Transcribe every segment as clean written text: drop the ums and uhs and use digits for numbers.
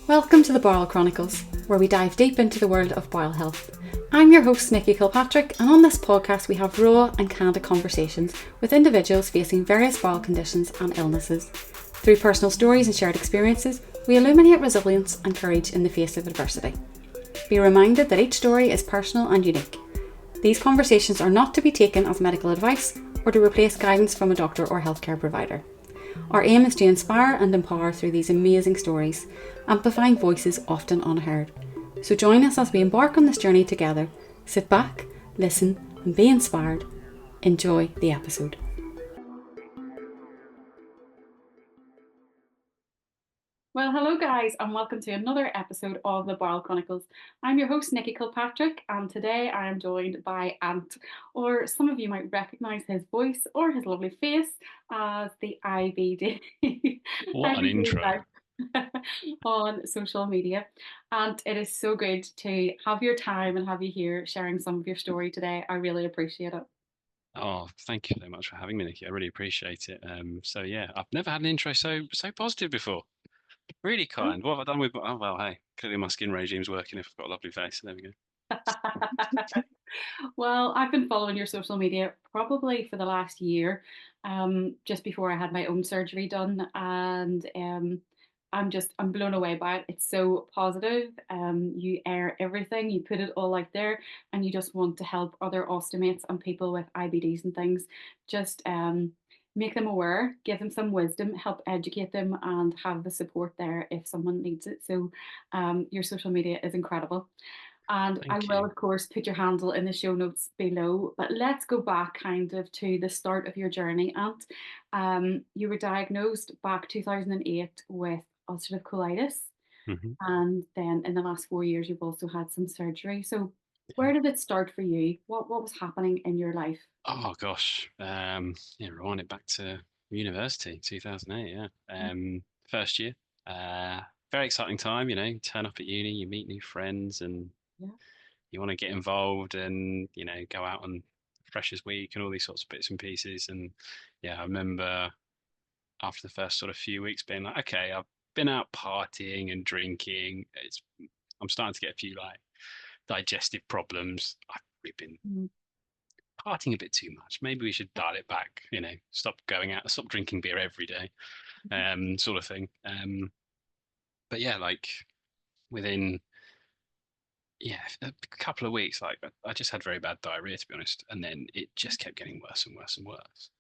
Welcome to the Bowel Chronicles, where we dive deep into the world of bowel health. I'm your host, Nikki Kilpatrick, and on this podcast we have raw and candid conversations with individuals facing various bowel conditions and illnesses. Through personal stories and shared experiences, we illuminate resilience and courage in the face of adversity. Be reminded that each story is personal and unique. These conversations are not to be taken as medical advice or to replace guidance from a doctor or healthcare provider. Our aim is to inspire and empower through these amazing stories, amplifying voices often unheard. So join us as we embark on this journey together. Sit back, listen, and be inspired. Enjoy the episode. Well, hello guys, and welcome to another episode of the Bowel Chronicles. I'm your host, Nikki Kilpatrick, and today I am joined by Ant, or some of you might recognise his voice or his lovely face as the IBD. What an intro. On social media. And it is so good to have your time and have you here sharing some of your story today. I really appreciate it. Oh, thank you so much for having me, Nikki. I really appreciate it. So yeah, I've never had an intro so positive before. Really kind. What have I done with? Oh well, hey, clearly my skin regime's working. If I've got a lovely face, there we go. Well, I've been following your social media probably for the last year, just before I had my own surgery done, and I'm blown away by it. It's so positive. You air everything, you put it all out there, and you just want to help other ostomates and people with IBDs and things. Just make them aware, give them some wisdom, help educate them, and have the support there if someone needs it. So, your social media is incredible. And I Thank will, you. of course, put your handle in the show notes below. But let's go back kind of to the start of your journey, Ant. You were diagnosed back 2008 with ulcerative colitis. Hmm. And then in the last 4 years, you've also had some surgery. So Yeah. where did it start for you? What was happening in your life? Oh gosh. Yeah, rewind it back to university, 2008. Yeah. First year. Uh, Very exciting time. You turn up at uni, you meet new friends, and Yeah. you want to get involved and go out on freshers week and all these sorts of bits and pieces. And yeah, I remember after the first sort of few weeks being like, okay, I've been out partying and drinking. I'm starting to get a few like digestive problems. I've really been Mm. partying a bit too much. Maybe we should dial it back, stop going out, stop drinking beer every day, sort of thing. But yeah, like within yeah, a couple of weeks, like I just had very bad diarrhea to be honest, and then it just kept getting worse and worse and worse.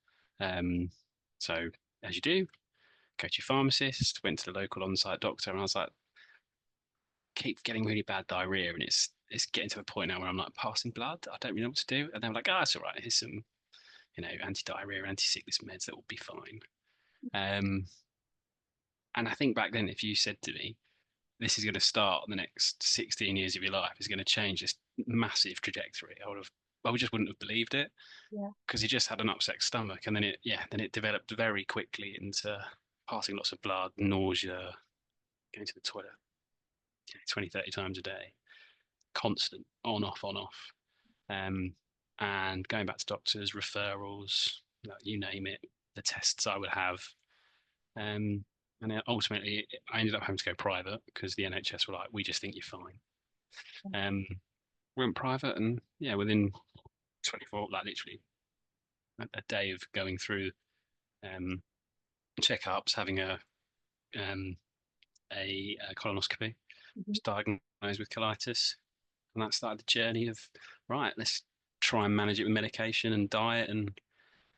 Um, so as you do, go to your pharmacist, went to the local on-site doctor, and I was like, keep getting really bad diarrhea, and it's getting to the point now where I'm like passing blood. I don't really know what to do, and they're like, it's all right. Here's some anti-diarrhea, anti-sickness meds that will be fine. Um, and I think back then, if you said to me, this is going to start the next 16 years of your life, is going to change this massive trajectory, I just wouldn't have believed it Yeah. because he just had an upset stomach, and then it developed very quickly into passing lots of blood, nausea, going to the toilet 20, 30 times a day, constant, on, off, on, off. Um, and going back to doctors, referrals, you name it, the tests I would have. And then ultimately, I ended up having to go private because the NHS were like, we just think you're fine. Um, Went private, and yeah, within 24, like literally a day of going through um, checkups, having um, a colonoscopy, Mhm. was diagnosed with colitis, and that started the journey of right. Let's try and manage it with medication and diet and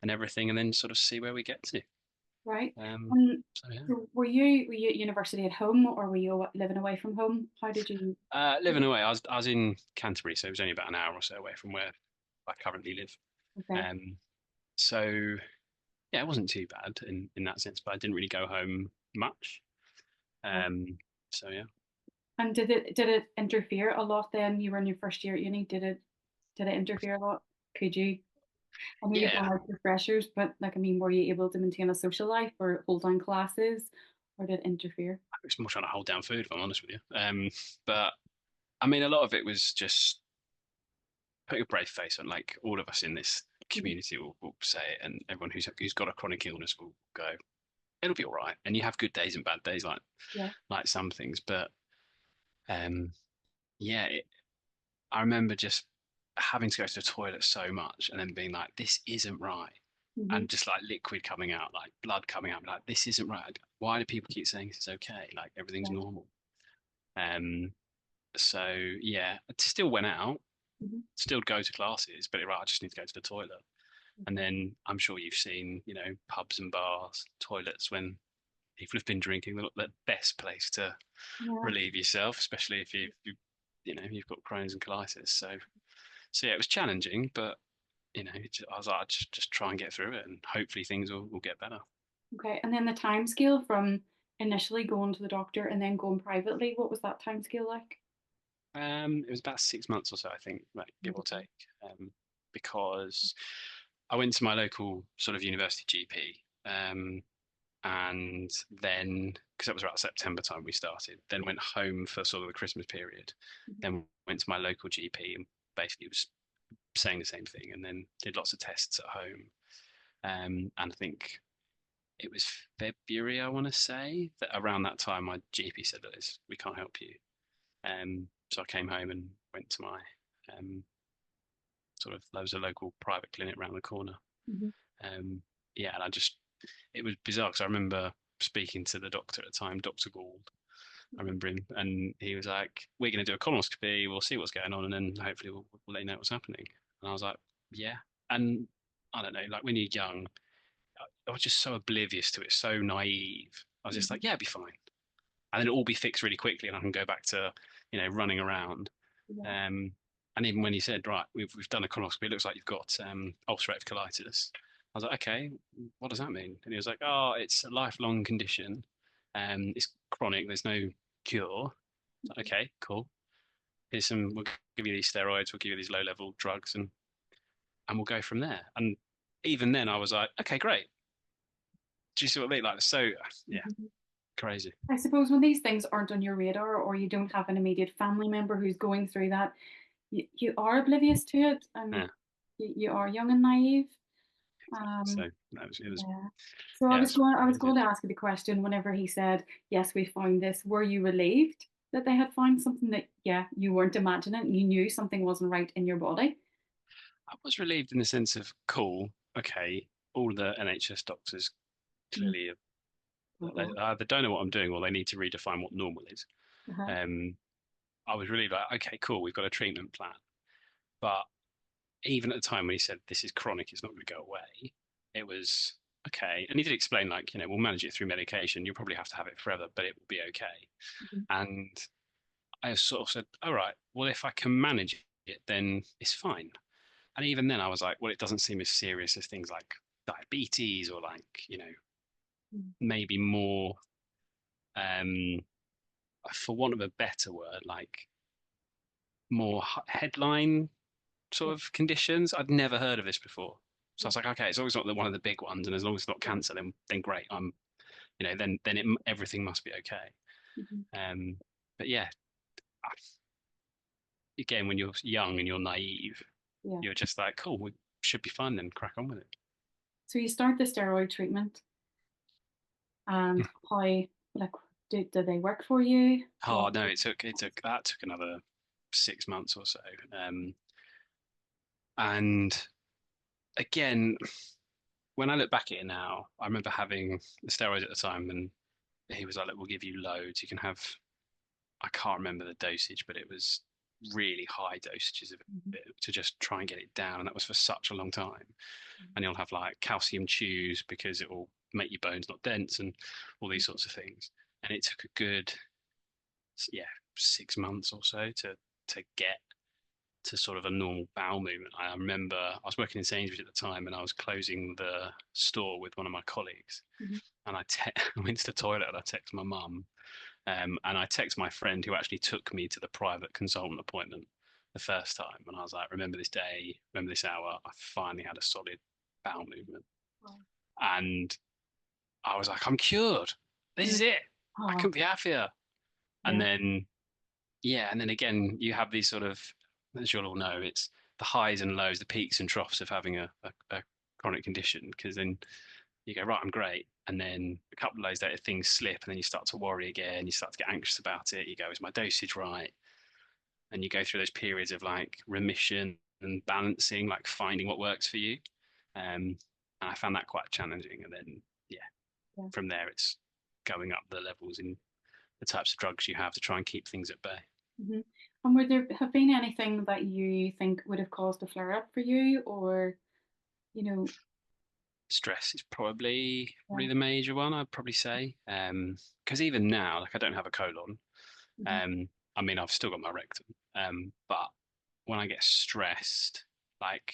everything, and then sort of see where we get to. Right. Um, Um, so yeah, so were you at university at home or were you living away from home? How did you? living away. I was in Canterbury, so it was only about an hour or so away from where I currently live. Okay. Um, so yeah, it wasn't too bad in that sense, but I didn't really go home much. Um, so yeah. And did it interfere a lot then? You were in your first year at uni. Did it interfere a lot? Could you? I know you've Yeah, done like refreshers, but like I mean, were you able to maintain a social life or hold down classes, or did it interfere? I was more trying to hold down food, if I'm honest with you. But I mean, a lot of it was just putting a brave face on. Like all of us in this Mhm. community will say it, and everyone who's got a chronic illness will go, it'll be all right. And you have good days and bad days, Yeah. like some things. But Um, yeah, I remember just having to go to the toilet so much and then being like, this isn't right. Hmm. And just like liquid coming out, like blood coming out, like this isn't right. Why do people keep saying this is okay? Like everything's Right. normal. Um, so yeah, I still went out, Hmm. still go to classes, but right, I just need to go to the toilet. And Okay. then I'm sure you've seen, pubs and bars, toilets when people have been drinking, they're not the best place to Yeah. relieve yourself, especially if you've got Crohn's and colitis. So yeah, it was challenging, but I was like, just try and get through it, and hopefully things will get better. Okay. And then the time scale from initially going to the doctor and then going privately, what was that time scale like? It was about 6 months or so, I think, like give or Okay. take, because I went to my local sort of university GP, and then because that was about September time we started, then went home for sort of the Christmas period, Mhm. then went to my local GP and basically was saying the same thing, and then did lots of tests at home. And I think it was February, I want to say, that around that time my GP said that we can't help you. So I came home and went to my um, sort of there was a local private clinic around the corner. Mhm. Um, yeah, and it was bizarre because I remember speaking to the doctor at the time, Dr. Gould. I remember him, and he was like, "We're going to do a colonoscopy. We'll see what's going on, and then hopefully we'll let you know what's happening." And I was like, "Yeah." And I don't know, like when you're young, I was just so oblivious to it, so naive. I was just like, Mhm. "Yeah, it'll be fine," and then it'll all be fixed really quickly, and I can go back to, running around. Yeah. Um, and even when he said, "Right, we've done a colonoscopy. It looks like you've got ulcerative colitis," I was like, "Okay, what does that mean?" And he was like, "Oh, it's a lifelong condition. It's chronic. There's no cure." Like, Mhm. okay, cool. We'll give you these steroids, we'll give you these low-level drugs, and we'll go from there. And even then, I was like, okay, great. Do you see what I mean? Like, so yeah, Mhm. crazy. I suppose when these things aren't on your radar or you don't have an immediate family member who's going through that, you are oblivious to it and Yeah. you are young and naive. So Um, it was yeah. So yeah, it's I was crazy. going to ask you the question whenever he said, "Yes, we found this." Were you relieved that they had found something that, yeah, you weren't imagining? You knew something wasn't right in your body. I was relieved in the sense of cool. Okay, all the NHS doctors Mm. clearly Oh they God. either don't know what I'm doing or they need to redefine what normal is. Uh-huh. Um, I was really like, okay, cool, we've got a treatment plan. But even at the time when he said this is chronic, it's not going to go away, it was okay. And he did explain, like, we'll manage it through medication. You'll probably have to have it forever, but it will be okay. Mhm. And I sort of said, all right, well, if I can manage it, then it's fine. And even then, I was like, well, it doesn't seem as serious as things like diabetes or like, Mm. maybe more, um, for want of a better word, like more headline Yeah. sort of conditions. I'd never heard of this before. So I was like, okay, as long as it's not one of the big ones, and as long as it's not cancer, then great. Everything must be okay. Mhm. Um, but yeah, again, when you're young and you're naive, Yeah. you're just like, cool, we should be fine, then crack on with it. So you start the steroid treatment, and how, like, do they work for you? Oh no, it took another 6 months or so. And again, when I look back at it now, I remember having the steroids at the time, and he was like, "Look, we'll give you loads. You can have." I can't remember the dosage, but it was really high dosages of Mhm. it to just try and get it down, and that was for such a long time. And you'll have like calcium chews because it will make your bones not dense and all these sorts of things. And it took a good, yeah, 6 months or so to get to sort of a normal bowel movement. I remember I was working in Sainsbury's at the time, and I was closing the store with one of my colleagues, Mhm. and I went to the toilet and I texted my mum, and I texted my friend who actually took me to the private consultant appointment the first time, and I was like, "Remember this day? Remember this hour? I finally had a solid bowel movement," Wow. and I was like, "I'm cured. This Mm. is it. I Oh, couldn't be happier." And yeah. then yeah, and then again, you have these sort of, as you'll all know, it's the highs and lows, the peaks and troughs of having a chronic condition. Because then you go, right, I'm great. And then a couple of days later, things slip, and then you start to worry again. You start to get anxious about it. You go, is my dosage right? And you go through those periods of like remission and balancing, like finding what works for you. And I found that quite challenging. And then, yeah, Yeah. from there, it's going up the levels in the types of drugs you have to try and keep things at bay. Hmm. And would there have been anything that you think would have caused a flare up for you, or you know, Stress is probably yeah. the major one, I'd probably say. Because even now, like I don't have a colon. Hmm. Um, I mean, I've still got my rectum. But when I get stressed, like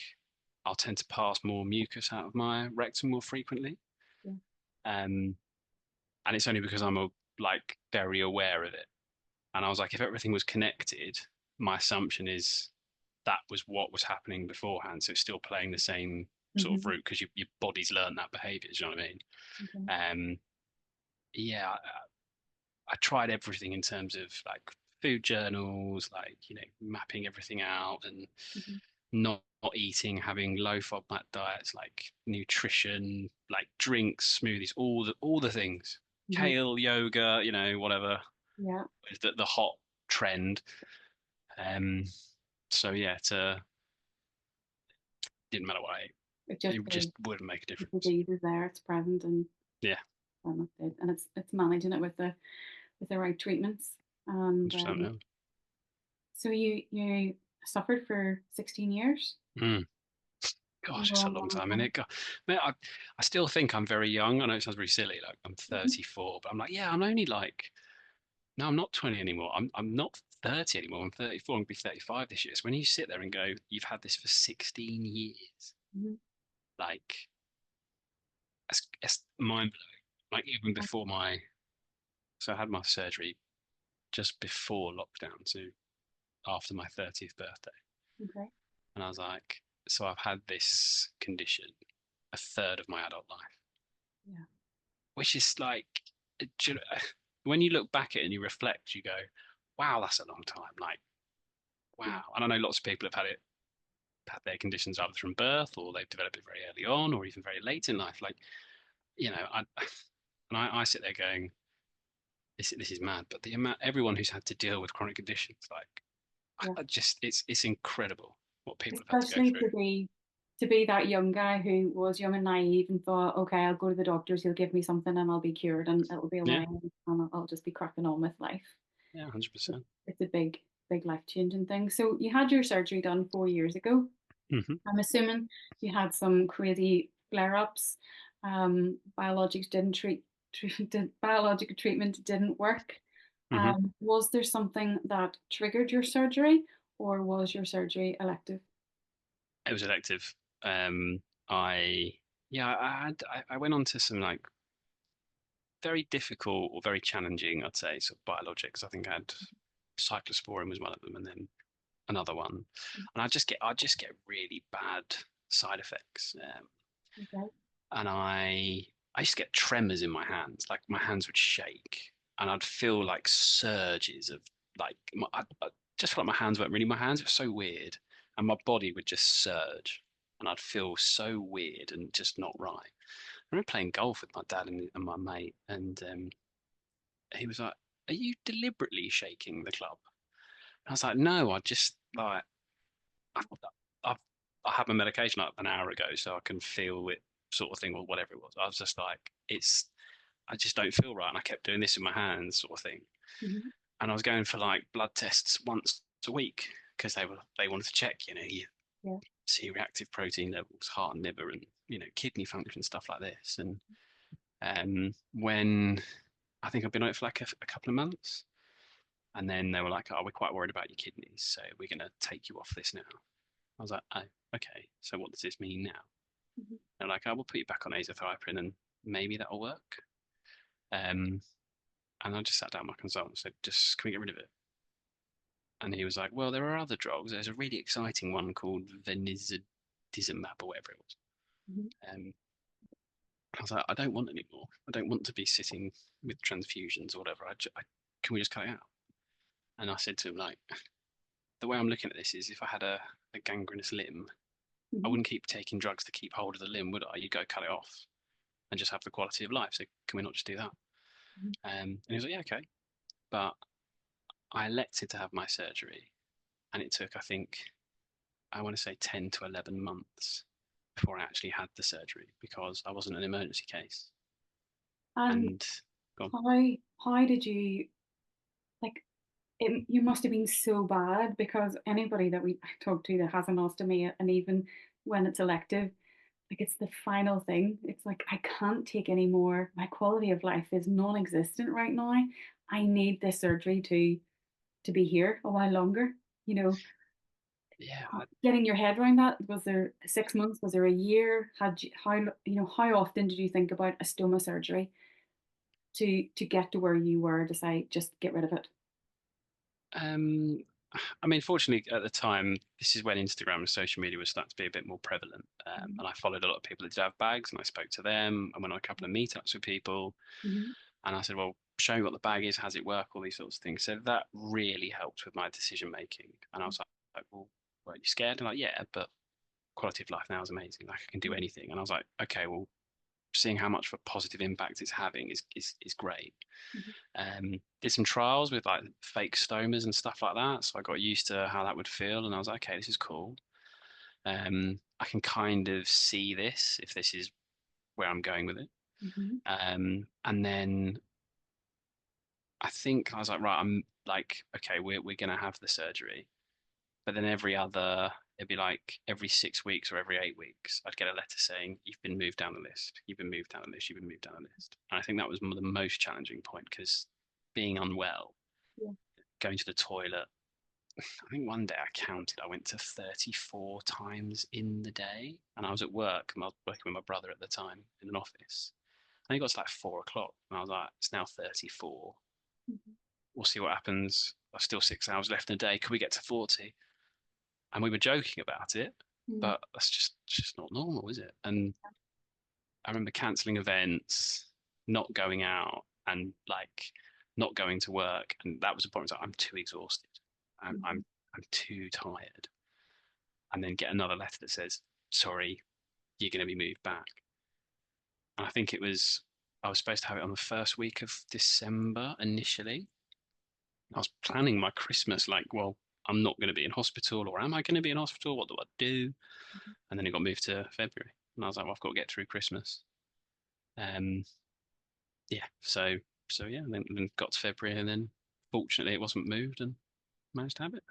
I'll tend to pass more mucus out of my rectum more frequently. Yeah. Um, and it's only because like very aware of it. And I was like, if everything was connected, my assumption is that was what was happening beforehand. So it's still playing the same sort of Hmm. route because your body's learned that behavior. Do you know what I mean? Okay. Yeah, I tried everything in terms of like food journals, like, mapping everything out and Hmm. not eating, having low FODMAP diets, like nutrition, like drinks, smoothies, all the things. Hmm. Kale, yoga, whatever Yeah. is the hot trend. Um, so yeah, didn't matter what I ate. It just It is. just wouldn't make a The difference. disease is there, it's present, and Yeah, that's it. And it's managing it with the right treatments. And 100%. Yeah. so you suffered for 16 years. Mm. Gosh, it's a Long, long long time, isn't time. it? God, man, I still think I'm very young. I know it sounds really silly, like I'm Mhm. 34, but I'm like, yeah, I'm only like, no, I'm not 20 anymore. I'm not 30 anymore. I'm 34. I'm gonna be 35 this year. So when you sit there and go, you've had this for 16 years, Mhm. like it's mind blowing. Like even before so I had my surgery just before lockdown, so after my 30th birthday, Okay. and I was like, so I've had this condition a third of my adult life, Yeah. which is like, when you look back at it and you reflect, you go, wow, that's a long time. Like, Yeah. wow. And I know lots of people have had their conditions either from birth or they've developed it very early on or even very late in life. Like, I sit there going, this is mad. But the amount, everyone who's had to deal with chronic conditions, like, Yeah. it's incredible what people have had to go Especially through. to be that young guy who was young and naive and thought, okay, I'll go to the doctors, he'll give me something and I'll be cured and it'll be Yeah, away and I'll just be cracking on with life. yeah, 100%. It's a big life changing thing. So you had your surgery done 4 years ago. Hmm. I'm assuming you had some crazy flare ups. Biologics didn't biological treatment didn't work. Hmm. Was there something that triggered your surgery, or was your surgery elective? It was elective. Um, I yeah, I went on to some like very difficult or very challenging, I'd say, sort of biologics. I think I had cyclosporin was one of them, and then another one, and I just get really bad side effects, Okay. and I used to get tremors in my hands, like my hands would shake, and I'd feel like surges of like I just felt like my hands weren't really my hands. It was so weird, and my body would just surge, and I'd feel so weird and just not right. I remember playing golf with my dad and my mate, and he was like, "Are you deliberately shaking the club?" And I was like, "No, I just like I've, I've I had my medication like an hour ago, so I can feel it, sort of thing, or whatever it was." I was just like, I just don't feel right, and I kept doing this in my hands, sort of thing. Hmm. And I was going for like blood tests once a week because they wanted to check, you Yeah. C-reactive protein levels, heart and liver, and kidney function, stuff like this. And when I think I've been on it for like a couple of months. And then they were like, "Oh, we're quite worried about your kidneys, so we're going to take you off this now." I was like, "Oh, okay. So what does this mean now?" Hmm. They're like, "Oh, we'll put you back on azathioprine and maybe that'll work." Um, and I just sat down with my consultant and said, "Just can we get rid of it?" And he was like, "Well, there are other drugs. There's a really exciting one called venizidizumab or whatever it was." Hmm. I was like, "I don't want any more. I don't want to be sitting with transfusions or whatever. Can we just cut it out?" And I said to him, like, the way I'm looking at this is if I had a gangrenous limb, I Hmm. wouldn't keep taking drugs to keep hold of the limb, would I? You'd go cut it off. and just have the quality of life. So can we not just do that? Mhm. And he was like, yeah, okay. But I elected to have my surgery, and it took, I think, I want to say 10 to 11 months before I actually had the surgery because I wasn't an emergency case. And And gone, how did you like you must have been so bad because anybody that we talk to that has an ostomy, and even when it's elective, like it's the final thing. It's like I can't take any more. My quality of life is non-existent right now. I need this surgery to be here a while longer. You know, yeah, getting your head around that. Was there 6 months? Was there a year? Had you how how often did you think about a stoma surgery to get to where you were to say just get rid of it? um, I mean, fortunately, at the time, this is when Instagram and social media was starting to be a bit more prevalent. Mhm. And I followed a lot of people that did have bags, and I spoke to them. I went on a couple of meetups with people, Mhm. and I said, "Well, show me what the bag is. How's it work? All these sorts of things." So that really helped with my decision making. And I was like, "Well, were you scared?" And like, "Yeah, but quality of life now is amazing. Like, I can do anything." And I was like, "Okay, well, seeing how much of a positive impact it's having is great." Mhm. Did some trials with like fake stomas and stuff like that, so I got used to how that would feel, and I was like, okay, this is cool. I can kind of see this if this is where I'm going with it. Mhm. And then I think I was like, right, I'm like, okay, we're gonna have the surgery, but then it'd be like every 6 weeks or every 8 weeks, I'd get a letter saying you've been moved down the list, you've been moved down the list, you've been moved down the list. And I think that was the most challenging point because being unwell, Yeah. going to the toilet, I think one day I counted, I went to 34 times in the day. And I was at work, and I was working with my brother at the time in an office. And it got to like 4 o'clock, and I was like, it's now 34. Mhm. We'll see what happens. There's still 6 hours left in the day. Could we get to 40? And we were joking about it, Mhm. but that's just not normal, is it? And I remember cancelling events, not going out, and like not going to work. And that was the point. I was like, I'm too exhausted. I'm Mhm. I'm I'm too tired. And then get another letter that says, sorry, you're going to be moved back. And I think I was supposed to have it on the first week of December initially. I was planning my Christmas like, well, I'm not going to be in hospital, or am I going to be in hospital? What do I do? And then it got moved to February. And I was like, well, I've got to get through Christmas. Um, yeah, so yeah, then got to February, and then fortunately it wasn't moved, and managed to have it.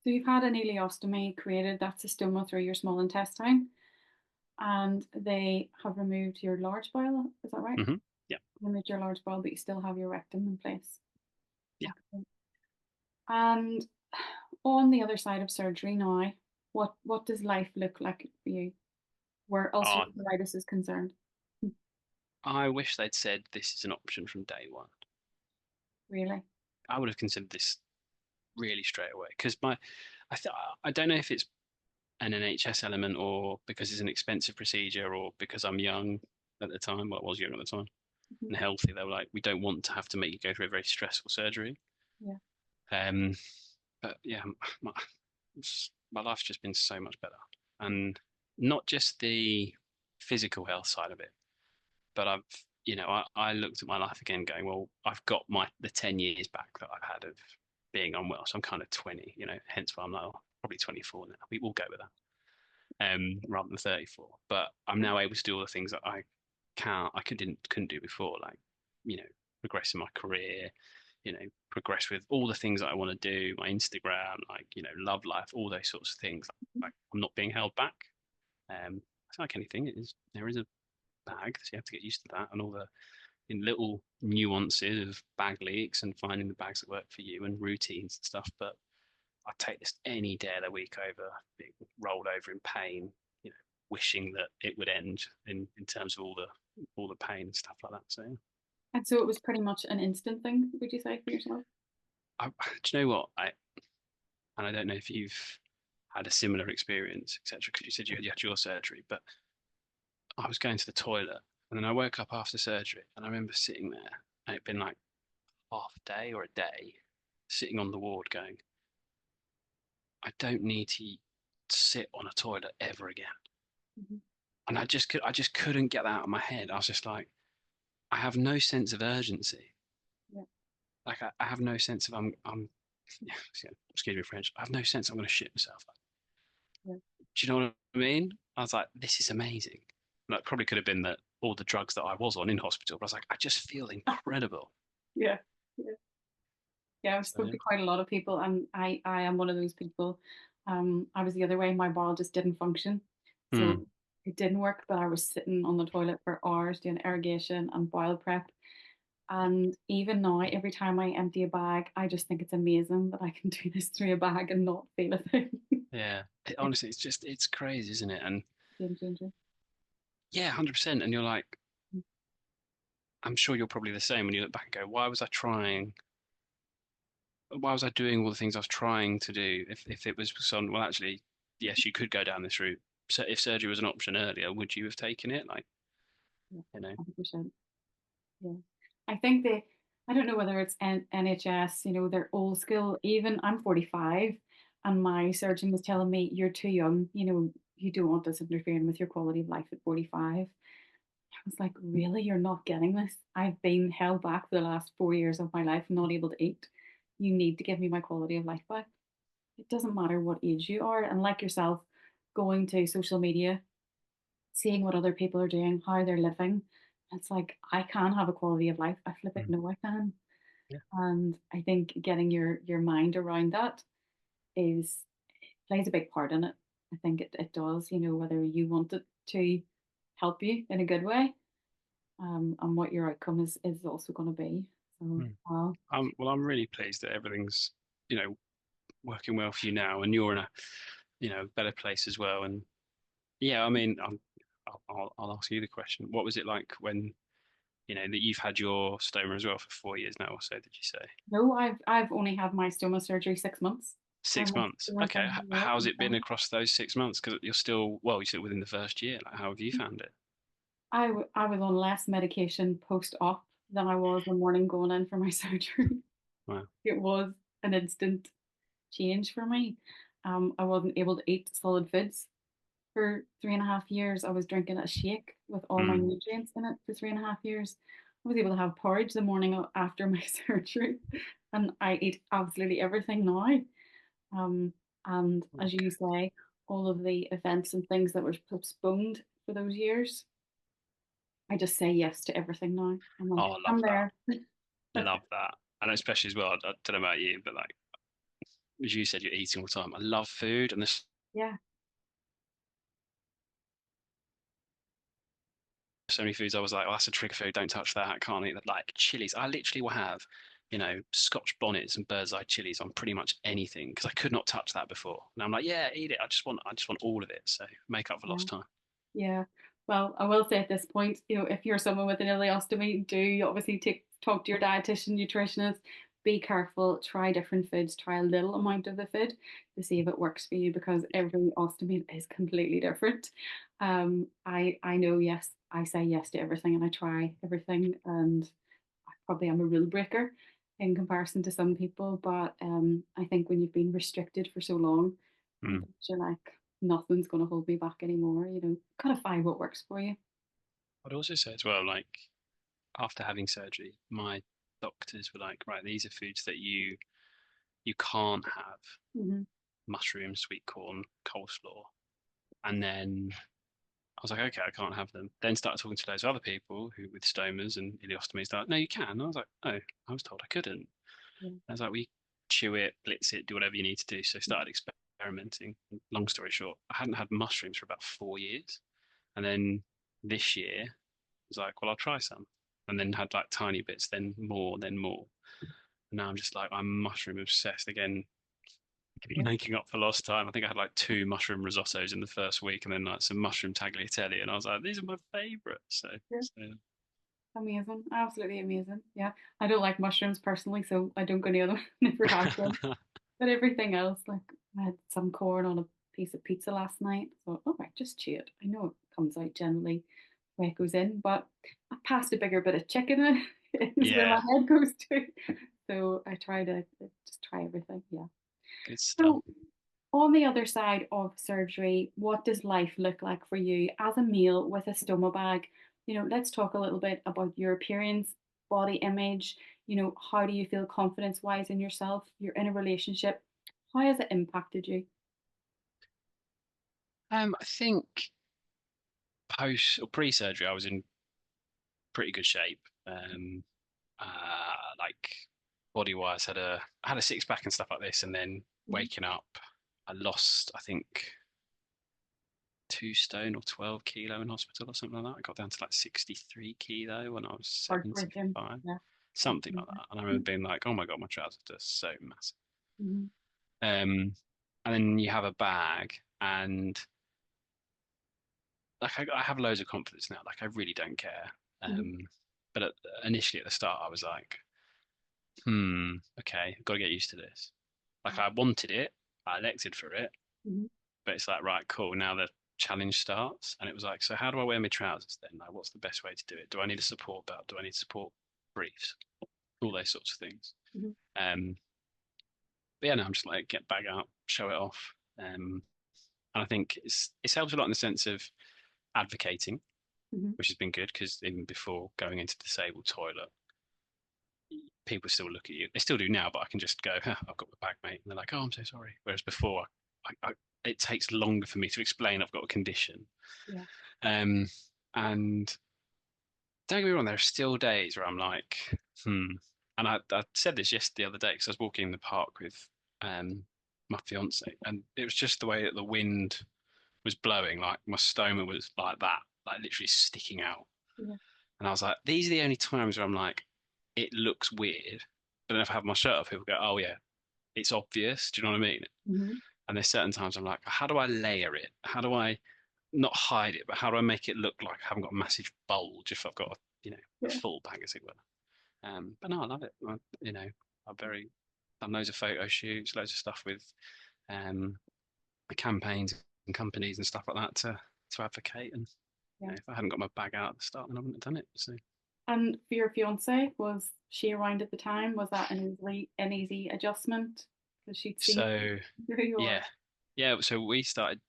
So you've had an ileostomy created, that's a stoma through your small intestine, and they have removed your large bowel. Is that right? Hmm. Yeah, Removed your large bowel, but you still have your rectum in place. yeah. Okay. And on the other side of surgery now, what does life look like for you where Oh, ulcerative colitis is concerned? I wish they'd said this is an option from day one. Really? I would have considered this really straight away because I don't know if it's an NHS element or because it's an expensive procedure or because I'm young at the time. Well, I was young at the time Mhm. and healthy. They were like, we don't want to have to make you go through a very stressful surgery. Yeah. Um, but yeah, my, my life's just been so much better, and not just the physical health side of it, but I looked at my life again, going, well, I've got the 10 years back that I've had of being unwell. So I'm kind of 20, hence why I'm like, oh, probably 24 now. We will go with that. Rather than 34. But I'm now able to do all the things that I couldn't do before, like, progress in my career, progress with all the things that I want to do, my Instagram, like, love life, all those sorts of things. Like, I'm not being held back. It's like anything, there is a bag, so you have to get used to that and all the in little nuances of bag leaks and finding the bags that work for you and routines and stuff. But I take this any day of the week over being rolled over in pain, wishing that it would end in terms of all the pain and stuff like that. So And so it was pretty much an instant thing, would you say, for yourself? do you know what? And I don't know if you've had a similar experience, etc. Because you said you had your surgery, but I was going to the toilet and then I woke up after surgery and I remember sitting there and it'd been like half a day or a day sitting on the ward going, I don't need to sit on a toilet ever again. Mhm. And I just couldn't get that out of my head. I was just like, I have no sense of urgency. Yeah. Like I have no sense of yeah, excuse me French. I have no sense I'm going to shit myself. Yeah. Do you know what I mean? I was like, this is amazing. That probably could have been that all the drugs that I was on in hospital, but I was like, I just feel incredible. Yeah. Yeah. Yeah, I've So spoken yeah. to quite a lot of people, and I am one of those people. I was the other way. My bowel just didn't function, so Mm, it didn't work. But I was sitting on the toilet for hours doing irrigation and bowel prep. And even now, every time I empty a bag, I just think it's amazing that I can do this through a bag and not feel a thing. yeah. It's Honestly, it's crazy, isn't it? And a game changer. yeah, 100%. And you're like, I'm sure you're probably the same when you look back and go, why was I trying? Why was I doing all the things I was trying to do? If it was some, well, actually, yes, you could go down this route. So if surgery was an option earlier, would you have taken it? Like, Yeah, you know, 100%. Yeah. I think I don't know whether it's NHS, they're old school. Even I'm 45 and my surgeon was telling me, you're too young, you don't want this interfering with your quality of life at 45. I was like, really? You're not getting this? I've been held back for the last 4 years of my life, not able to eat. You need to give me my quality of life back. It doesn't matter what age you are. And like yourself, going to social media, seeing what other people are doing, how they're living. It's like I can have a quality of life. I flip it, mm, no, I can. yeah. And I think getting your mind around that is plays a big part in it. I think it does, whether you want it to help you in a good way, and what your outcome is also going to be. So Mm. wow. Well, I'm really pleased that everything's, working well for you now, and you're in a, better place as well. And yeah, I mean, I'll ask you the question. What was it like when, that you've had your stoma as well for 4 years now or so, did you say? No, I've only had my stoma surgery 6 months. Six My months. stoma Okay. surgery, yeah, How's I'm it been fine. across those 6 months? Because you're still, well, you said within the first year. Like, how have you found it? I was on less medication post-op than I was the morning going in for my surgery. Wow. It was an instant change for me. I wasn't able to eat solid foods for 3.5 years. I was drinking a shake with all my Mm, nutrients in it for 3.5 years. I was able to have porridge the morning after my surgery, and I eat absolutely everything now. Um, and as you okay. say, all of the events and things that were postponed for those years, I just say yes to everything now. I'm like, Oh, I love I'm that. there. Love that. And especially as well, I don't know about you, but like, as you said, you're eating all the time. I love food, and there's Yeah, so many foods I was like, oh, that's a trigger food. Don't touch that. I can't eat that. Like chilies. I literally will have, Scotch bonnets and bird's eye chilies on pretty much anything because I could not touch that before. And I'm like, yeah, eat it. I just want all of it. So make up for yeah. lost time. Yeah. Well, I will say at this point, if you're someone with an ileostomy, do obviously talk to your dietitian, nutritionist. Be careful. Try different foods. Try a little amount of the food to see if it works for you because every ostomy is completely different. I know. Yes, I say yes to everything and I try everything, and I probably am a rule breaker in comparison to some people. But I think when you've been restricted for so long, Mm. you're like, nothing's going to hold me back anymore. Gotta find what works for you. I'd also say as well, like after having surgery, my doctors were like, right, these are foods that you can't have: Hmm. mushrooms, sweet corn, coleslaw. And then I was like, okay, I can't have them. Then started talking to those other people who with stomas and ileostomies. They're like, no, you can. And I was like, oh, I was told I couldn't. Yeah. I was like, we chew it, blitz it, do whatever you need to do. So I started experimenting. Long story short, I hadn't had mushrooms for about 4 years. And then this year, I was like, well, I'll try some. And then had like tiny bits, then more, then more. And now I'm just like, I'm mushroom obsessed again, Yeah. making up for lost time. I think I had like two mushroom risottos in the first week and then like some mushroom tagliatelle. And I was like, these are my favorites. Yeah. So Amazing. Absolutely amazing. Yeah. I don't like mushrooms personally, so I don't go near them. Never have them. But everything else, like I had some corn on a piece of pizza last night. So, all right, just chew it. I know it comes out generally where it goes in, but I passed a bigger bit of chicken is where my yeah, head goes to. So I try to just try everything. Yeah. good stuff. So On the other side of surgery, what does life look like for you as a male with a stoma bag? Let's talk a little bit about your appearance, body image. How do you feel confidence wise in yourself? You're in a relationship. How has it impacted you? I think post or pre-surgery, I was in pretty good shape. Like body-wise, I had a six pack and stuff like this, and then Mhm. waking up, I lost, I think, 2 stone or 12 kilo in hospital or something like that. I got down to like 63 kilo when I was Heartbreaking. 75, Yeah. something like that. And I remember being like, oh my God, my trousers are so massive. Mhm. And then you have a bag, and like I have loads of confidence now. Like I really don't care. Mhm. Um, but initially at the start, I was like, okay, I've got to get used to this. Like Yeah. I wanted it, I elected for it, Mhm. but it's like, right, cool. Now the challenge starts, and it was like, so how do I wear my trousers then? Like, what's the best way to do it? Do I need a support belt? Do I need support briefs? All those sorts of things. Mhm. Um, but yeah, no, I'm just like get bag out, show it off. And I think it's helped a lot in the sense of advocating, Mhm. which has been good because even before going into the disabled toilet, people still look at you. They still do now, but I can just go, huh, I've got my bag, mate. And they're like, oh, I'm so sorry. Whereas before, it takes longer for me to explain I've got a condition. Yeah. Um, and don't get me wrong, there are still days where I'm like, hmm. And I said this the other day because I was walking in the park with my fiance, and it was just the way that the wind was blowing, like my stoma was like that, like literally sticking out. Yeah. And I was like, these are the only times where I'm like, it looks weird. But then if I have my shirt off, people go, oh yeah, it's obvious. Do you know what I mean? Mhm. And there's certain times I'm like, how do I layer it? How do I not hide it, but how do I make it look like I haven't got a massive bulge if I've got a Yeah. full bag, as it were. But no, I love it. I'm very done loads of photo shoots, loads of stuff with um, campaigns and companies and stuff like that to advocate. And Yeah. if I hadn't got my bag out at the start, then I wouldn't have done it. So, And for your fiance, was she around at the time? Was that an easy adjustment? Because she'd seen so who you yeah, were. yeah. So we started,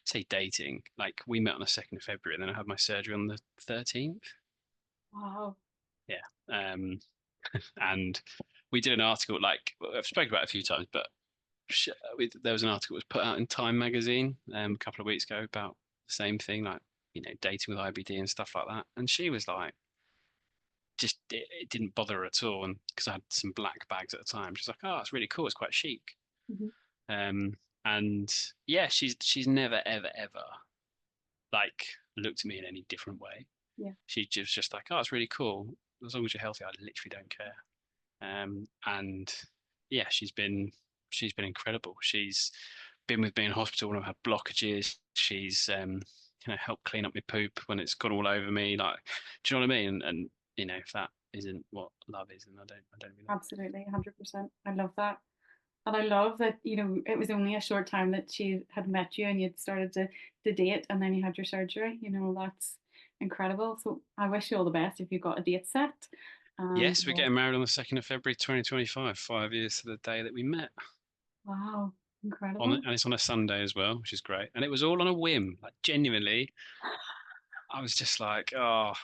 say, dating. Like we met on the 2nd of February, and then I had my surgery on the 13th. Wow. Yeah. And we did an article. Like I've spoken about it a few times, but there was an article that was put out in Time magazine a couple of weeks ago about the same thing, like dating with IBD and stuff like that. And she was like, just it didn't bother her at all, and because I had some black bags at the time, she's like, "Oh, it's really cool. It's quite chic." Mhm. Um, and yeah, she's never ever ever like looked at me in any different way. Yeah. She just like, "Oh, it's really cool. As long as you're healthy, I literally don't care." And yeah, she's been incredible. She's been with me in hospital when I've had blockages. She's helped clean up my poop when it's gone all over me. Like, do you know what I mean? And if that isn't what love is, then I don't really know what it is. Absolutely, 100%. I love that. And I love that, it was only a short time that she had met you and you'd started to date and then you had your surgery. That's incredible. So I wish you all the best if you got a date set. And Yes, we're getting married on the 2nd of February 2025, 5 years to the day that we met. wow, And incredible. it's on a Sunday as well, which is great. And it was all on a whim. Like genuinely, I was just like, oh,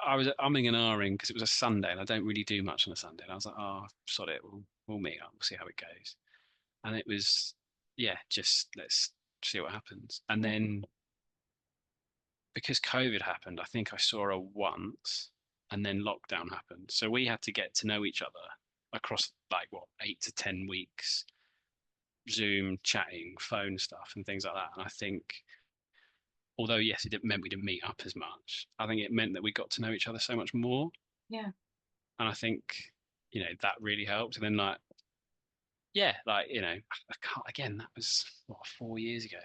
I was umming and ahhing because it was a Sunday and I don't really do much on a Sunday. And I was like, oh, sod it, we'll meet up, we'll see how it goes. And it was, yeah, just let's see what happens. And Yeah. then because COVID happened, I think I saw her once and then lockdown happened. So we had to get to know each other across like what, 8 to 10 weeks, Zoom, chatting, phone stuff, and things like that. And I think although yes, it didn't meant we didn't meet up as much. I think it meant that we got to know each other so much more, Yeah. and I think that really helped. And then like yeah, like I can't again. That was what 4 years ago.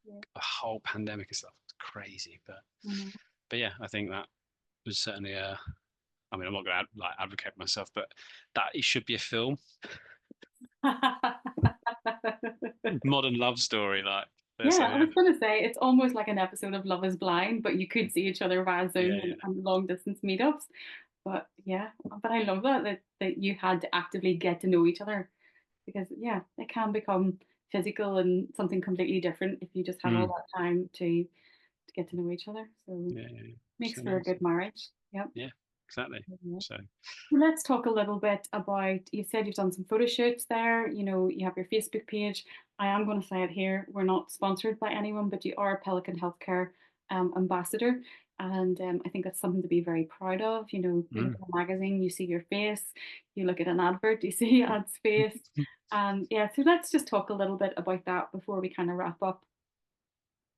Yeah. The whole pandemic and stuff was crazy, but I know. yeah, I think that was certainly a. I mean, I'm not going to like advocate myself, but that it should be a film, modern love story, like best Yeah, thing I was ever. going to say it's almost like an episode of Love is Blind, but you could see each other via Yeah, Zoom yeah, and long distance meetups. But yeah, but I love that you had to actively get to know each other because yeah, it can become physical and something completely different if you just have all Mm. that time to get to know each other. So Yeah, yeah, yeah. makes for a Absolutely. good marriage. Yep. Yeah, exactly. Yeah. So Well, let's talk a little bit about, you said you've done some photo shoots there, you know, you have your Facebook page. I am going to say it here, we're not sponsored by anyone, but you are a Pelican Healthcare ambassador. And I think that's something to be very proud of. You know, you look mm. at a magazine, you see your face, you look at an advert, you see ad's face. And yeah, so let's just talk a little bit about that before we kind of wrap up.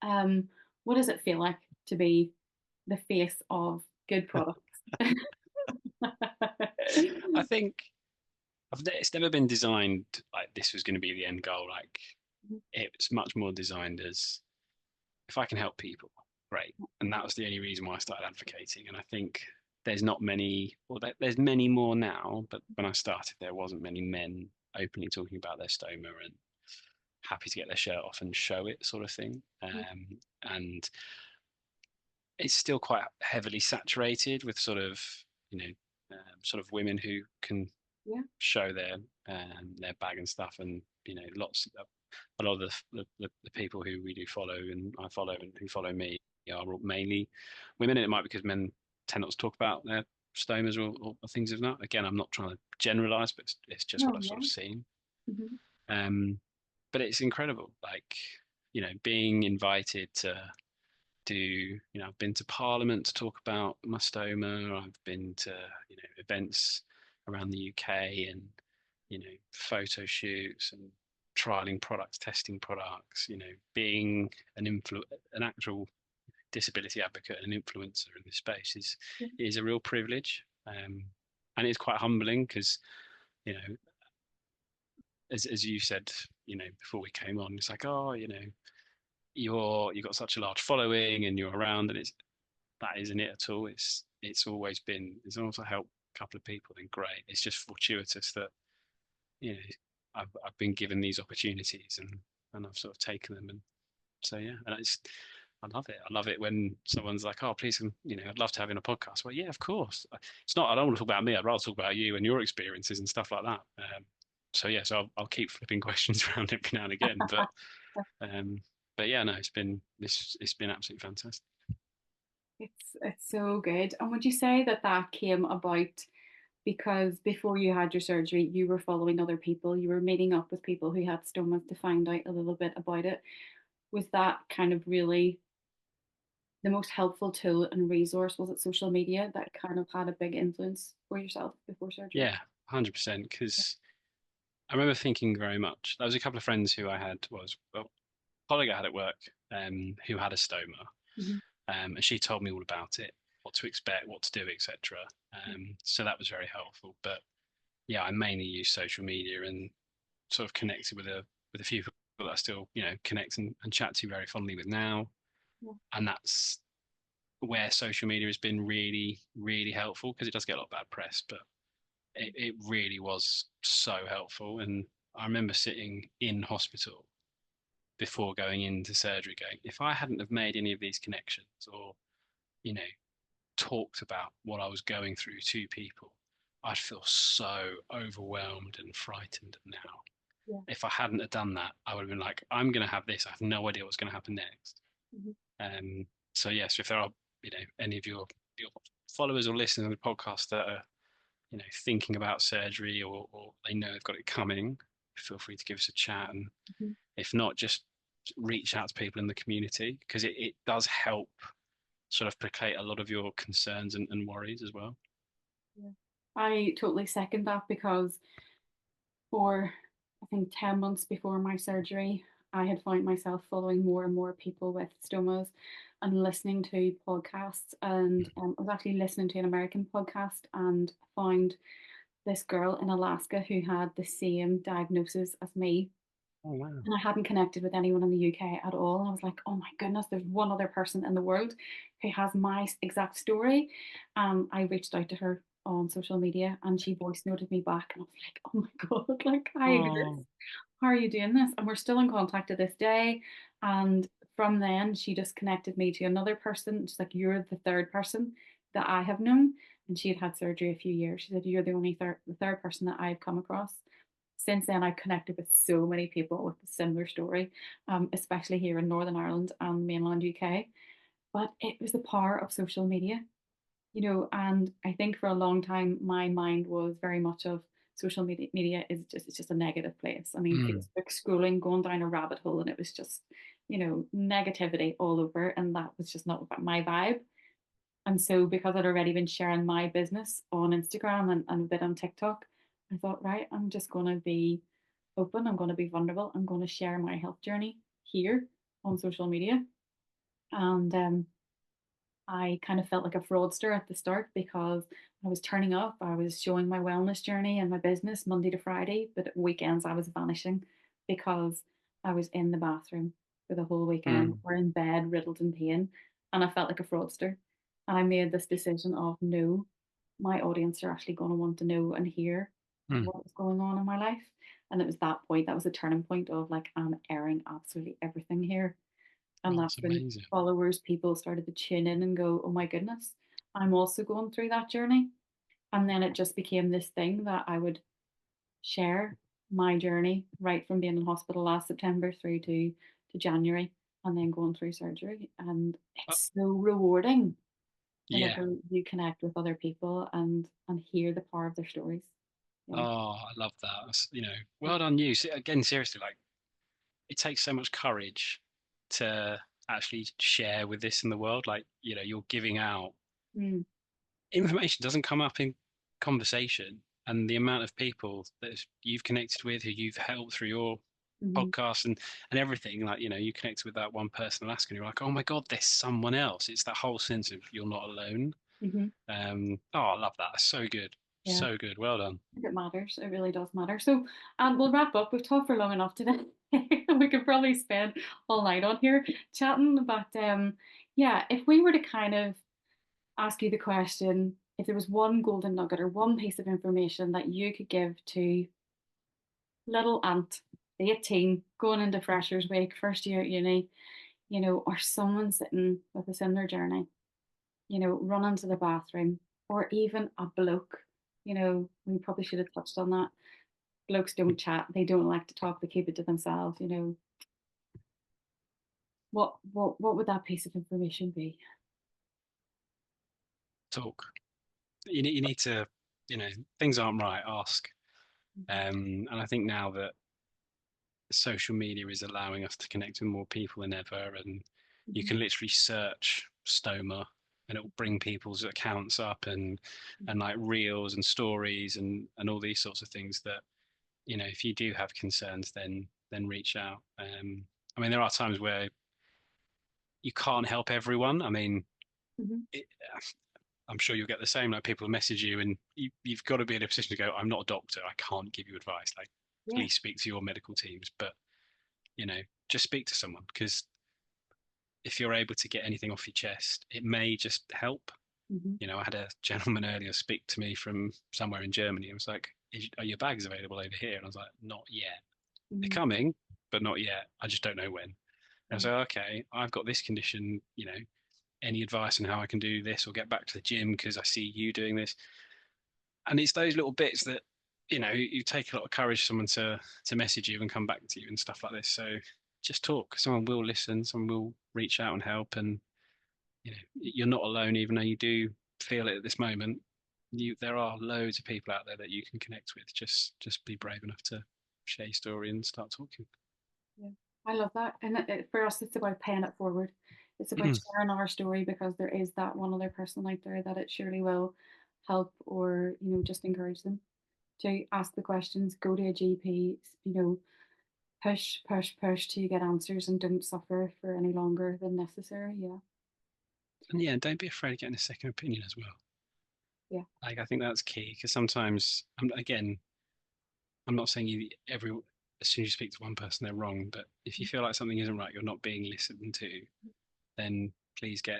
Um, what does it feel like to be the face of good products? I think it's never been designed like this was going to be the end goal. Like it's much more designed as if I can help people, great. And that was the only reason why I started advocating. And I think there's not many, or there's many more now, but when I started, there wasn't many men openly talking about their stoma and happy to get their shirt off and show it, sort of thing. And it's still quite heavily saturated with sort of, you know, sort of women who can Yeah. show their bag and stuff, and lots a lot of the people who we do follow and I follow and who follow me are mainly women, and it might be because men tend not to talk about their stomas or things of that. Again, I'm not trying to generalize, but it's just what No, I've yeah. sort of seen. Mhm. um but it's incredible, like, being invited to do, I've been to Parliament to talk about my stoma. I've been to, events around the UK and, photo shoots and trialing products, testing products, being an actual disability advocate and influencer in this space Yeah. is a real privilege. And it's quite humbling because, you know, as you said, before we came on, it's like, oh, you've got such a large following and you're around, and that isn't it at all. It's always been, as long as I help a couple of people, then great. It's just fortuitous that, you know I've been given these opportunities, and I've sort of taken them. And so yeah, and I love it. I love it when someone's like, oh, please, I'd love to have you on a podcast. Well, yeah, of course. It's not, I don't want to talk about me. I'd rather talk about you and your experiences and stuff like that. So yeah, so I'll keep flipping questions around every now and again, um, but yeah, no, it's been absolutely fantastic. It's so good. And would you say that that came about because before you had your surgery, you were following other people, you were meeting up with people who had stomas to find out a little bit about it? Was that kind of really the most helpful tool and resource? Was it social media that kind of had a big influence for yourself before surgery? Yeah, 100%. Because I remember thinking very much. There was a couple of friends who I had was well, a colleague I had at work, who had a stoma, Mhm. and she told me all about it, what to expect, what to do, etc. So that was very helpful. But yeah, I mainly use social media and sort of connected with a few people that I still connect and chat to very fondly with now, Yeah. and that's where social media has been really really helpful because it does get a lot of bad press, but it really was so helpful. And I remember sitting in hospital before going into surgery going, if I hadn't have made any of these connections or, you know, talked about what I was going through to people, I'd feel so overwhelmed and frightened now. Yeah. If I hadn't have done that, I would have been like, I'm going to have this. I have no idea what's going to happen next. Mhm. So yes, if there are, any of your followers or listeners to the podcast that are, thinking about surgery, or they know they've got it coming, feel free to give us a chat. And Mhm. if not, just reach out to people in the community because it does help sort of placate a lot of your concerns and worries as well. Yeah. I totally second that because for I think 10 months before my surgery, I had found myself following more and more people with stomas and listening to podcasts. And I was actually listening to an American podcast and found this girl in Alaska who had the same diagnosis as me. Oh wow. And I hadn't connected with anyone in the UK at all. And I was like, oh my goodness, there's one other person in the world who has my exact story. I reached out to her on social media and she voice noted me back. And I was like, oh my God, like, I exist. Oh, How are you doing this? And we're still in contact to this day. And from then, she just connected me to another person. She's like, you're the third person that I have known. And she had had surgery a few years. She said, you're the third person that I've come across. since then, I've connected with so many people with a similar story, especially here in Northern Ireland and mainland UK. But it was the power of social media, and I think for a long time my mind was very much of social media is just it's just a negative place. I mean, Mm. Facebook scrolling, going down a rabbit hole, and it was just, negativity all over, and that was just not my vibe. And so, because I'd already been sharing my business on Instagram and a bit on TikTok, I thought, right, I'm just going to be open. I'm going to be vulnerable. I'm going to share my health journey here on social media. And I kind of felt like a fraudster at the start because I was turning up, I was showing my wellness journey and my business Monday to Friday, but at weekends I was vanishing because I was in the bathroom for the whole weekend Mm. or in bed riddled in pain. And I felt like a fraudster. And I made this decision of no, my audience are actually going to want to know and hear Mm. what was going on in my life. And it was that point, that was a turning point of like, I'm airing absolutely everything here. And Oh, that's that's when amazing. followers, people started to tune in and go, oh my goodness, I'm also going through that journey. And then it just became this thing that I would share my journey right from being in hospital last September through to January and then going through surgery. And Uh, it's so rewarding yeah. whenever you connect with other people and hear the power of their stories. Yeah. Oh, I love that. Well done you. Again, seriously, like it takes so much courage to actually share with this in the world. Like, you're giving out Mm, information doesn't come up in conversation, and the amount of people that you've connected with, who you've helped through your hmm podcast and everything, like, you connect with that one person in Alaska, and you're like, oh my God, there's someone else. It's that whole sense of you're not alone. hmm Oh, I love that. That's so good. Yeah. So good. Well done. Think it matters. It really does matter. So, we'll wrap up. We've talked for long enough today. We could probably spend all night on here chatting. But yeah, if we were to kind of ask you the question, if there was one golden nugget or one piece of information that you could give to little Ant, the 18, going into Freshers Week, first year at uni, or someone sitting with us in their journey, running to the bathroom, or even a bloke, we probably should have touched on that. Blokes don't chat. They don't like to talk. They keep it to themselves. What would that piece of information be? Talk. You need to, things aren't right, ask. Mm-hmm. And I think now that social media is allowing us to connect with more people than ever, and you Mm-hmm. can literally search stoma and it'll bring people's accounts up and like reels and stories and all these sorts of things that, if you do have concerns, then reach out. I mean, there are times where you can't help everyone. I mean, Mm-hmm. it, I'm sure you'll get the same. Like, people message you, and you've got to be in a position to go, I'm not a doctor, I can't give you advice. Like, Yeah. please speak to your medical teams. But you know, just speak to someone, because if you're able to get anything off your chest, it may just help. Mm-hmm. I had a gentleman earlier speak to me from somewhere in Germany. It was like, are your bags available over here? And I was like, not yet. They're Mm-hmm. coming, but not yet. I just don't know when. And I Yeah. was like, okay, I've got this condition, any advice on how I can do this or get back to the gym because I see you doing this? And it's those little bits that, you take a lot of courage for someone to message you and come back to you and stuff like this. So just talk. Someone will listen, someone will reach out and help. And you're not alone, even though you do feel it at this moment. There are loads of people out there that you can connect with. Just be brave enough to share your story and start talking. Yeah. I love that. And for us, it's about paying it forward. It's about Mm. sharing our story because there is that one other person out there that it surely will help or, just encourage them to ask the questions, go to a GP, push, push, push till you get answers and don't suffer for any longer than necessary. Yeah. And yeah, don't be afraid of getting a second opinion as well. Yeah. Like, I think that's key, because sometimes, again, I'm not saying as soon as you speak to one person, they're wrong. But if you feel like something isn't right, you're not being listened to, then please go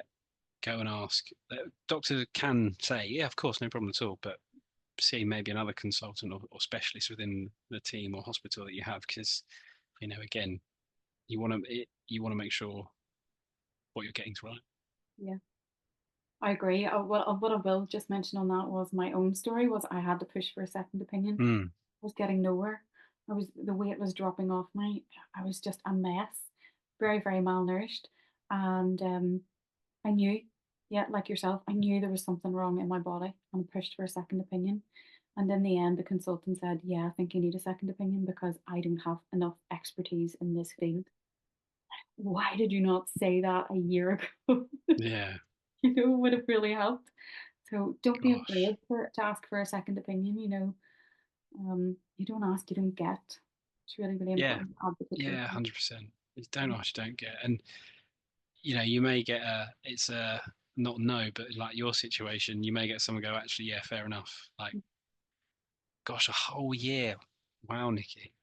and ask. Doctors can say, yeah, of course, no problem at all. But see maybe another consultant or specialist within the team or hospital that you have, because, again, you want to make sure what you're getting is right. Yeah. I agree. What I will just mention on that was my own story was I had to push for a second opinion. Mm. I was getting nowhere. the weight was dropping off me. I was just a mess, very, very malnourished. And I knew, yeah, like yourself, I knew there was something wrong in my body and pushed for a second opinion. And in the end, the consultant said, yeah, I think you need a second opinion because I don't have enough expertise in this field. Why did you not say that a year ago? Yeah. Would have really helped. So don't be Gosh. afraid to ask for a second opinion. You don't ask, you don't get. It's really, really Yeah. important to advocate for Yeah. yourself. 100%. It's don't ask, you don't get. And you may get it's a not no, but like your situation, you may get someone go, actually, yeah, fair enough. Like, gosh, a whole year. Wow, Nikki.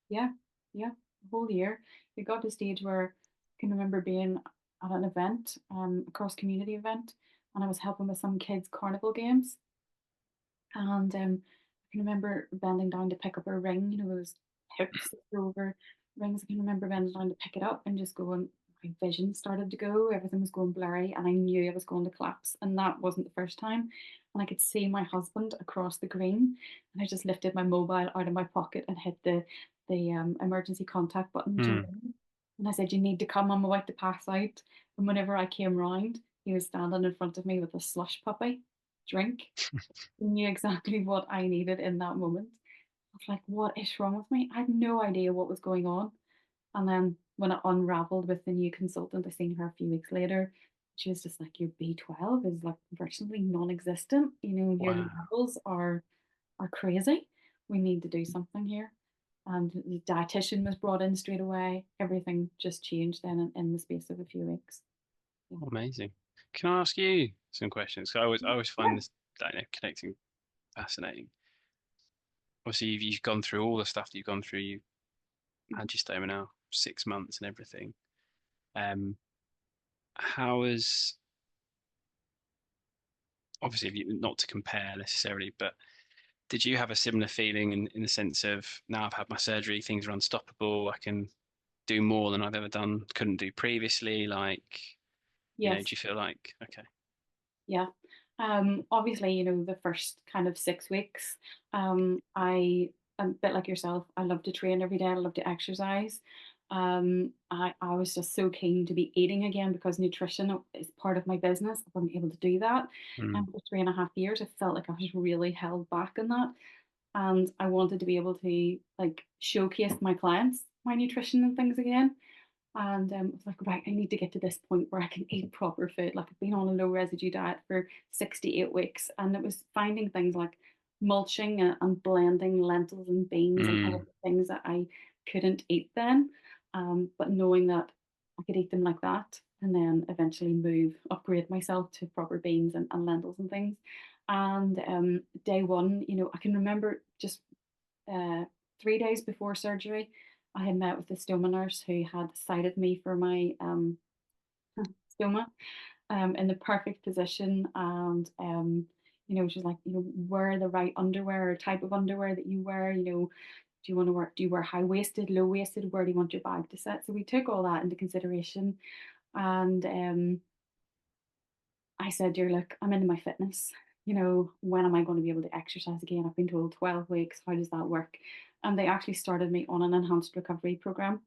Yeah, yeah, the whole year. It got to a stage where I can remember being at an event, a cross community event, and I was helping with some kids' carnival games. And I can remember bending down to pick up a ring, those hooks that go over rings. I can remember bending down to pick it up and just going, my vision started to go, everything was going blurry, and I knew I was going to collapse. And that wasn't the first time. And I could see my husband across the green, and I just lifted my mobile out of my pocket and hit the emergency contact button to Hmm. ring. And I said, you need to come, I'm about to pass out. And whenever I came round, he was standing in front of me with a slush puppy drink. He knew exactly what I needed in that moment. I was like, what is wrong with me? I had no idea what was going on. And then when it unraveled with the new consultant, I seen her a few weeks later. She was just like, your B12 is like virtually non-existent. Your Wow. levels are crazy. We need to do something here. And the dietitian was brought in straight away. Everything just changed then in the space of a few weeks. Yeah. Amazing. Can I ask you some questions? So I always find Yeah. this, connecting fascinating. Obviously, you've gone through all the stuff that you've gone through. You had your stoma now 6 months and everything. Um, how is obviously not to compare necessarily, but did you have a similar feeling in the sense of now I've had my surgery, things are unstoppable, I can do more than I've ever done, couldn't do previously? Like, do Yes. you feel like, okay, Yeah. Obviously, the first kind of 6 weeks, I, a bit like yourself, I love to train every day. I love to exercise. I was just so keen to be eating again because nutrition is part of my business. I wasn't able to do that. mm, And for 3.5 years, I felt like I was really held back in that. And I wanted to be able to like showcase my clients my nutrition and things again. And I was like, right, I need to get to this point where I can eat proper food. Like I've been on a low residue diet for 6 to 8 weeks, and it was finding things like mulching and blending lentils and beans and mm, all the things that I couldn't eat then. But knowing that I could eat them like that, and then eventually upgrade myself to proper beans and lentils and things. And day one, I can remember just 3 days before surgery, I had met with the stoma nurse who had sighted me for my stoma in the perfect position. And, she's like, wear the right underwear or type of underwear that you wear. Do you wear high waisted, low waisted? Where do you want your bag to sit? So we took all that into consideration. And I said, dear, look, I'm into my fitness. When am I going to be able to exercise again? I've been told 12 weeks. How does that work? And they actually started me on an enhanced recovery program.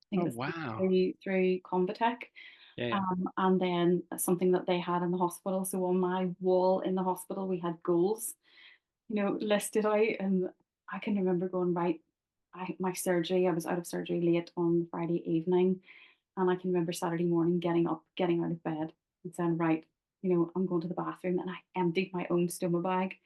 I think oh it was wow, through Convatec. yeah, yeah, And then something that they had in the hospital. So on my wall in the hospital, we had goals, listed out. And I can remember going, right, my surgery, I was out of surgery late on Friday evening. And I can remember Saturday morning getting up, getting out of bed and saying, right, I'm going to the bathroom. And I emptied my own stoma bag.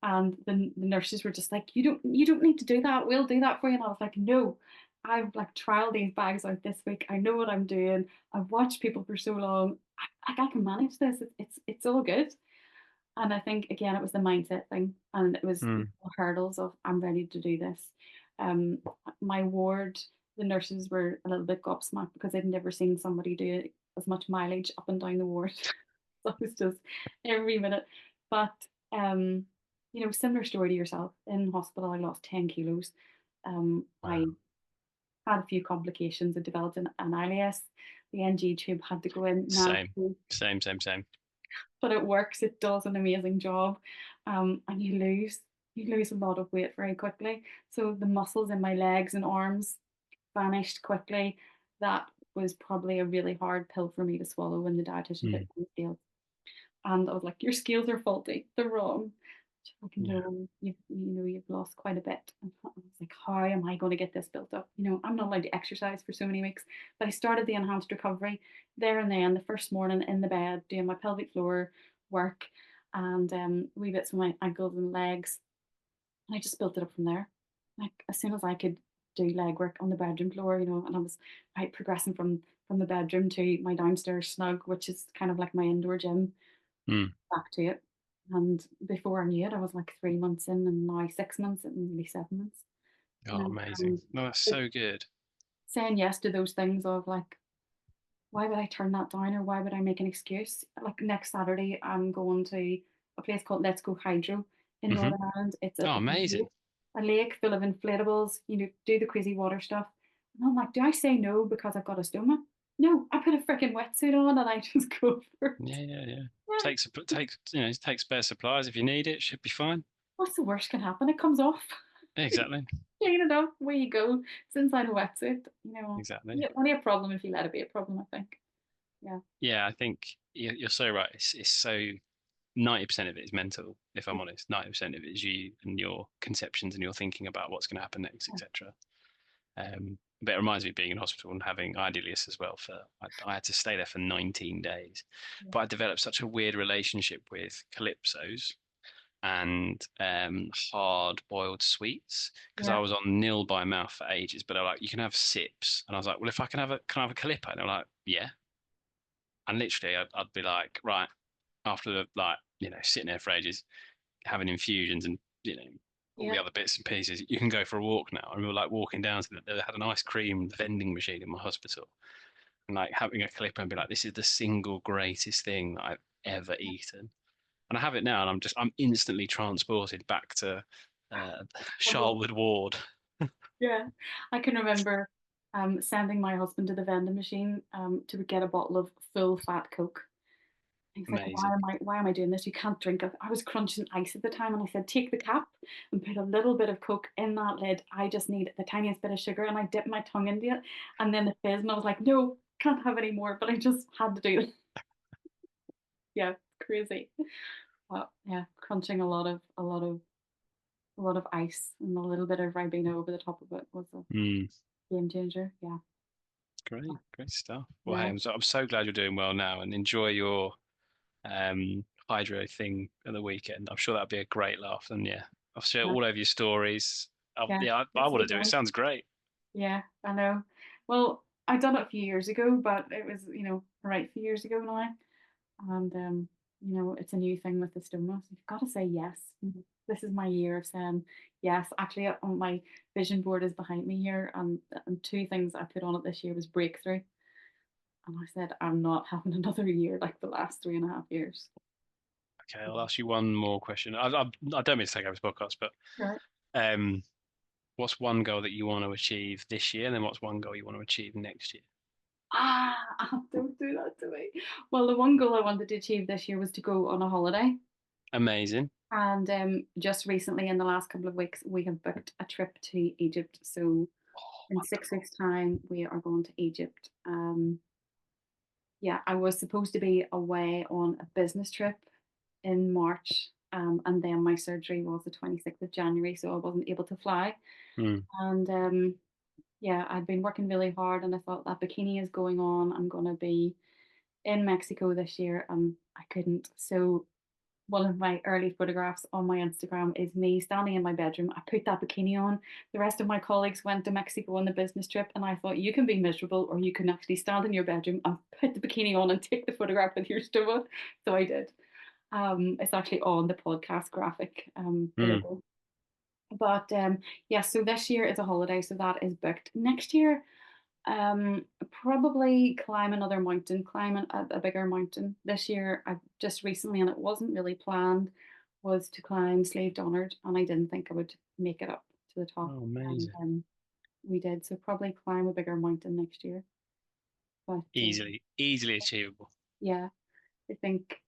And the nurses were just like, you don't need to do that. We'll do that for you. And I was like, no, I've like trialed these bags out this week. I know what I'm doing. I've watched people for so long. I can manage this. It's all good. And I think again it was the mindset thing, and it was the mm, hurdles of I'm ready to do this. Um, my ward, the nurses were a little bit gobsmacked because they'd never seen somebody do as much mileage up and down the ward. So it was just every minute. But um, similar story to yourself. In hospital, I lost 10 kilos. wow, I had a few complications. I developed an ILS. The NG tube had to go in same, naturally, same, but it works. It does an amazing job, and you lose. you lose a lot of weight very quickly. So the muscles in my legs and arms vanished quickly. That was probably a really hard pill for me to swallow when the dietitian put Mm. me on the scale. And I was like, your scales are faulty. They're wrong. Like, Yeah. no, you've lost quite a bit. And I was like, how am I going to get this built up? I'm not allowed to exercise for so many weeks. But I started the enhanced recovery there and then the first morning in the bed doing my pelvic floor work and wee bits of my ankles and legs. And I just built it up from there. Like as soon as I could do leg work on the bedroom floor, and I was progressing from the bedroom to my downstairs snug, which is kind of like my indoor gym, Mm. back to it. And before I knew it, I was like 3 months in, and now 6 months, and nearly 7 months. Oh, amazing. And No, that's it's so good. saying yes to those things of like, why would I turn that down, or why would I make an excuse? Like next Saturday, I'm going to a place called Let's Go Hydro in Hmm. Northern Ireland. It's Oh, a amazing. a lake full of inflatables. Do the crazy water stuff. And I'm like, do I say no because I've got a stoma? No, I put a freaking wetsuit on and I just go for it. Yeah, yeah, yeah. Yeah. Take spare supplies if you need it. Should be fine. What's the worst can happen? It comes off. Exactly. Clean it up, away you go. It's inside a wetsuit. Exactly. Yeah, only a problem if you let it be a problem, I think. Yeah. Yeah, I think you're so right. It's so 90% of it is mental, if I'm honest. 90% of it is you and your conceptions and your thinking about what's going to happen next, etc. But it reminds me of being in hospital and having Idealius as well. I had to stay there for 19 days, Yeah. but I developed such a weird relationship with calypsos and hard boiled sweets because I Yeah. was on nil by mouth for ages. But they're like, you can have sips, and I was like, well, if I can I have a calippo? And they're like, yeah. And literally, I'd be like, right after sitting there for ages, having infusions and all the Yeah. other bits and pieces. You can go for a walk now. And we were like walking down to they had an ice cream vending machine in my hospital, and like having a clip and be like, this is the single greatest thing that I've ever eaten. And I have it now, and I'm instantly transported back to uh, Charlotte Ward. Yeah. I can remember sending my husband to the vending machine to get a bottle of full fat Coke. He's like, Amazing. why am I doing this? You can't drink it. I was crunching ice at the time and I said, take the cap and put a little bit of Coke in that lid. I just need the tiniest bit of sugar, and I dipped my tongue into it. And then the fizz, and I was like, no, can't have any more. But I just had to do it. Yeah, crazy. But yeah, crunching a lot of ice and a little bit of Ribena over the top of it was a Mm, game changer. Yeah. great stuff. Well, hey, Yeah. I'm so glad you're doing well now, and enjoy your hydro thing at the weekend. I'm sure that'll be a great laugh. And yeah, I'll share Yeah. all over your stories. Yeah. Yeah, I It's want so to do it. nice. Sounds great. Yeah, I know. Well, I done it a few years ago, but it was, the right few years ago now. And it's a new thing with the stoma. So you've got to say yes. This is my year of saying yes. Actually, on my vision board is behind me here, and two things I put on it this year was breakthrough. And I said I'm not having another year like the last 3.5 years. Okay, I'll ask you one more question. I don't mean to take over this podcast, but Right. um, what's one goal that you want to achieve this year, and then what's one goal you want to achieve next year? Ah, don't do that to me. Well, the one goal I wanted to achieve this year was to go on a holiday. Amazing. And just recently, in the last couple of weeks, we have booked a trip to Egypt. So Oh, in 6 weeks' time, we are going to Egypt. Yeah, I was supposed to be away on a business trip in March, and then my surgery was the 26th of January, so I wasn't able to fly. wonderful. And yeah, I'd been working really hard, and I thought that bikini is going on. I'm going to be in Mexico this year, and I couldn't. So one of my early photographs on my Instagram is me standing in my bedroom. I put that bikini on. The rest of my colleagues went to Mexico on the business trip, and I thought you can be miserable or you can actually stand in your bedroom and put the bikini on and take the photograph with your stoma. So I did. It's actually on the podcast graphic, the Mm. logo. But yeah, so this year is a holiday, so that is booked. Next year, probably climb another mountain, climb a bigger mountain. This year, I just recently, and it wasn't really planned, was to climb Slave Donard, and I didn't think I would make it up to the top, Oh, and amazing. we did. So probably climb a bigger mountain next year. But Easily achievable. yeah, I think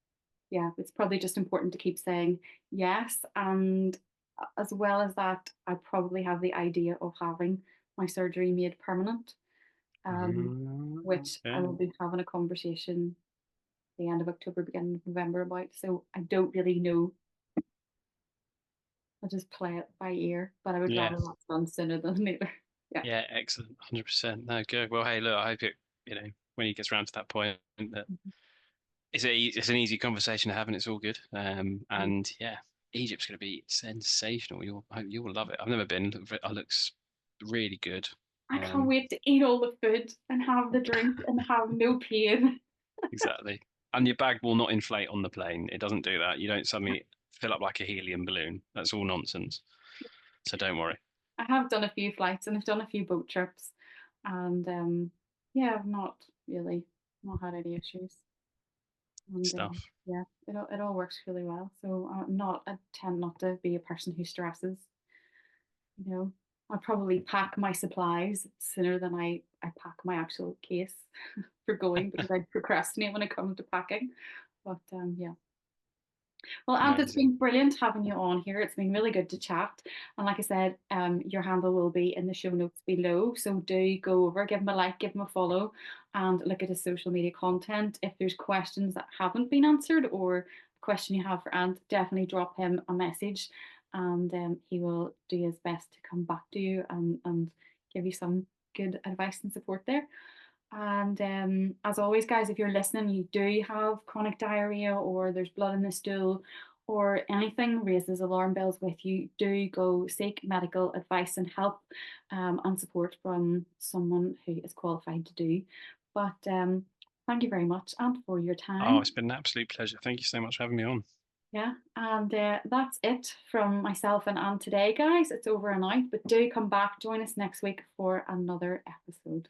yeah, it's probably just important to keep saying yes, and as well as that, I probably have the idea of having my surgery made permanent, which I Okay. will be having a conversation the end of October, beginning of November about. So I don't really know. I'll just play it by ear, but I would Yeah. rather that's done sooner than later. Yeah. Yeah. Excellent. 100%. No, good. Well, hey, look, I hope when he gets around to that point, that it's an easy conversation to have, and it's all good. And yeah, Egypt's going to be sensational. I hope you'll love it. I've never been. It looks really good. I can't Um, wait to eat all the food and have the drink and have no pain. exactly. And your bag will not inflate on the plane. It doesn't do that. You don't suddenly fill up like a helium balloon. That's all nonsense. So don't worry. I have done a few flights and I've done a few boat trips, and yeah, I've not had any issues. And Stuff. yeah, it all works really well. So I tend not to be a person who stresses. You know, I probably pack my supplies sooner than I pack my actual case for going, because I procrastinate when it comes to packing. But yeah. Well, Ant, it's Amazing. been brilliant having you on here. It's been really good to chat. And like I said, your handle will be in the show notes below. So do go over, give him a like, give him a follow, and look at his social media content. If there's questions that haven't been answered or a question you have for Ant, definitely drop him a message, and he will do his best to come back to you and give you some good advice and support there. And as always, guys, if you're listening, you do have chronic diarrhea or there's blood in the stool or anything raises alarm bells with you, do go seek medical advice and help, and support from someone who is qualified to do. But thank you very much, Ant, for your Oh, time. it's been an absolute pleasure. Thank you so much for having me on. Yeah, and that's it from myself and Anne today, guys. It's over and out, but do come back, join us next week for another episode.